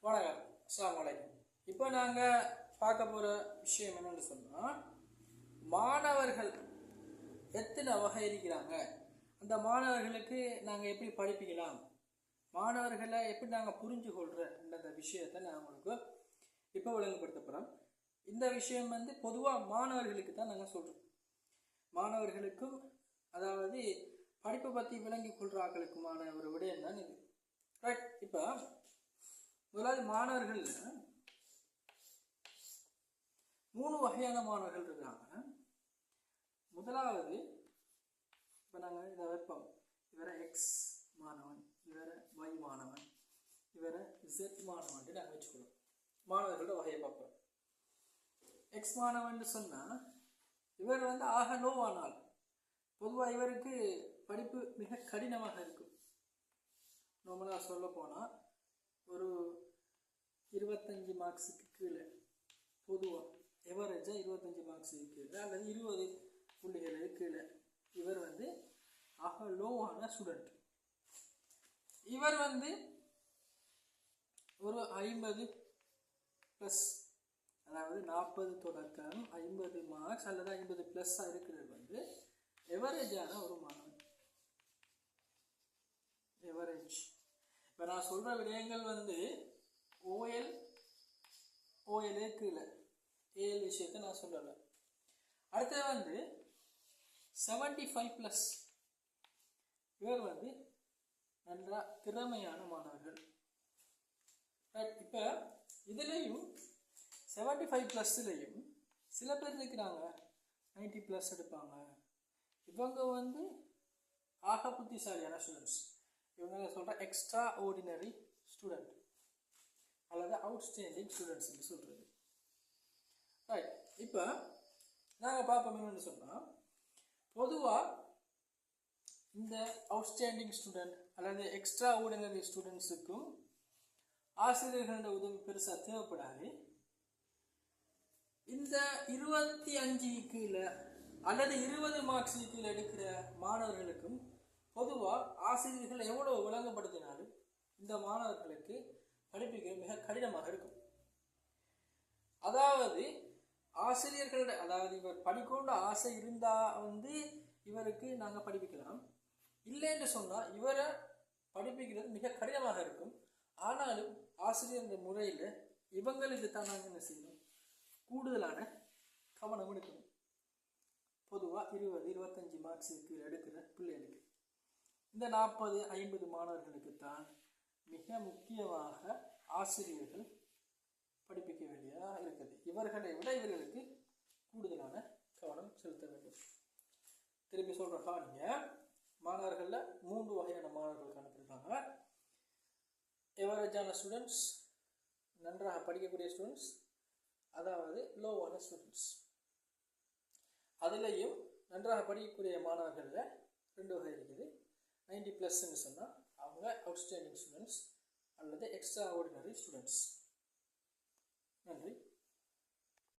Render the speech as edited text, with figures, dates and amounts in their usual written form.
வணக்கம், அஸ்ஸலாமு அலைக்கும். இப்போ நாங்கள் பார்க்க போகிற விஷயம் என்னென்னு சொன்னால், மாணவர்கள் எத்தனை வகை இருக்கிறாங்க, அந்த மாணவர்களுக்கு நாங்கள் எப்படி படிப்பிக்கலாம், மாணவர்களை எப்படி நாங்கள் புரிஞ்சு கொள்கிற விஷயத்தை நான் உங்களுக்கு இப்போ விளங்கப்படுத்த போகிறோம். இந்த விஷயம் பொதுவாக மாணவர்களுக்கு தான் நாங்கள் சொல்கிறோம். மாணவர்களுக்கும் அதாவது படிப்பை பற்றி விளங்கி கொள்கிற ஆக்களுக்குமான ஒரு விடயம் தான் இது. ரைட். இப்போ முதலாவது மாணவர்கள் 3 வகையான மாணவர்கள் இருக்கிறாங்க. முதலாவது இப்போ நாங்கள் இதை வைப்போம், இவரை எக்ஸ் மாணவன், இவரை ஒய் மாணவன், இவரை Z மாணவன் நாங்கள் வச்சுக்கிறோம். மாணவர்களோட வகையை பார்ப்போம். எக்ஸ் மாணவன் சொன்னால் இவர் ஆக லோவானால் பொதுவாக இவருக்கு படிப்பு மிக கடினமாக இருக்கும். நார்மலாக சொல்ல போனால் ஒரு 25 மார்க்ஸுக்கு கீழே, பொதுவாக எவரேஜாக 25 மார்க்ஸுக்கு கீழே அல்லது 20 புள்ளிகளுக்கு கீழே இவர் ஆக லோவான ஸ்டூடெண்ட். இவர் ஒரு 50 ப்ளஸ், அதாவது 40 தொடக்கம் 50 மார்க்ஸ் அல்லது 50 ப்ளஸ்ஸாக இருக்கிறது எவரேஜான ஒரு மாணவன். எவரேஜ். இப்போ நான் சொல்கிற விடயங்கள் ஓஎல்ஏ கீழே, ஏஎல் விஷயத்தை நான் சொல்லலை. அடுத்தது 75 ப்ளஸ், இவர் நல்லா திறமையான மாணவர்கள். இப்போ இதுலேயும் 75 ப்ளஸ்லையும் சில பேர் இருக்கிறாங்க 90 ப்ளஸ் எடுப்பாங்க. இவங்க ஆக புத்திசாலியான ஸ்டூடெண்ட்ஸ். இவங்க சொல்கிற எக்ஸ்ட்ரா ஆர்டினரி ஸ்டூடெண்ட் அல்லது அவுட்ஸ்டாண்டிங் ஸ்டூடெண்ட்ஸ் என்று சொல்கிறது. ரைட். இப்போ நாங்கள் பார்ப்போம் என்னென்னு சொன்னால், பொதுவாக இந்த அவுட்ஸ்டாண்டிங் ஸ்டூடெண்ட் அல்லது எக்ஸ்ட்ரா ஆர்டினரி ஸ்டூடெண்ட்ஸுக்கும் ஆசிரியர்களோட உதவி பெருசாக தேவைப்படாது. இந்த 25 கீழே அல்லது 20 மார்க்ஸ் கீழே எடுக்கிற மாணவர்களுக்கும் பொதுவாக ஆசிரியர்கள் எவ்வளோ விளங்கப்படுத்தினாலும் இந்த மாணவர்களுக்கு படிப்பிக்க மிக கடினமாக இருக்கும். அதாவது ஆசிரியர்களோட, அதாவது இவர் படிக்கொண்ட ஆசை இருந்தால் இவருக்கு நாங்கள் படிப்பிக்கலாம். இல்லைன்னு சொன்னால் இவரை படிப்பிக்கிறது மிக கடினமாக இருக்கும். ஆனாலும் ஆசிரியர் முறையில் இவங்களுக்கு தான் நாங்கள் என்ன செய்யணும், கூடுதலான கவனம் எடுக்கணும். பொதுவாக 20-25 மார்க்ஸுக்கு எடுக்கிற பிள்ளைகளுக்கு, இந்த 40-50 மாணவர்களுக்கு தான் மிக முக்கியமாக ஆசிரியர்கள் படிப்பிக்க வேண்டியதாக இருக்குது. இவர்களை விட இவர்களுக்கு கூடுதலான கவனம் செலுத்த வேண்டும். திரும்பி சொல்கிறா, நீங்கள் மாணவர்களில் 3 வகையான மாணவர்கள் காணப்படுறாங்க. எவரேஜான ஸ்டூடெண்ட்ஸ், நன்றாக படிக்கக்கூடிய ஸ்டூடெண்ட்ஸ், அதாவது லோவான ஸ்டூடெண்ட்ஸ். அதுலேயும் நன்றாக படிக்கக்கூடிய மாணவர்களில் 2 வகை இருக்குது. 90 ப்ளஸ்ன்னு சொன்னால் அவங்க அவுட்ஸ்டாண்டிங் ஸ்டூடெண்ட்ஸ் அல்லது எக்ஸ்ட்ரா ஆர்டினரி ஸ்டூடெண்ட்ஸ். நன்றி.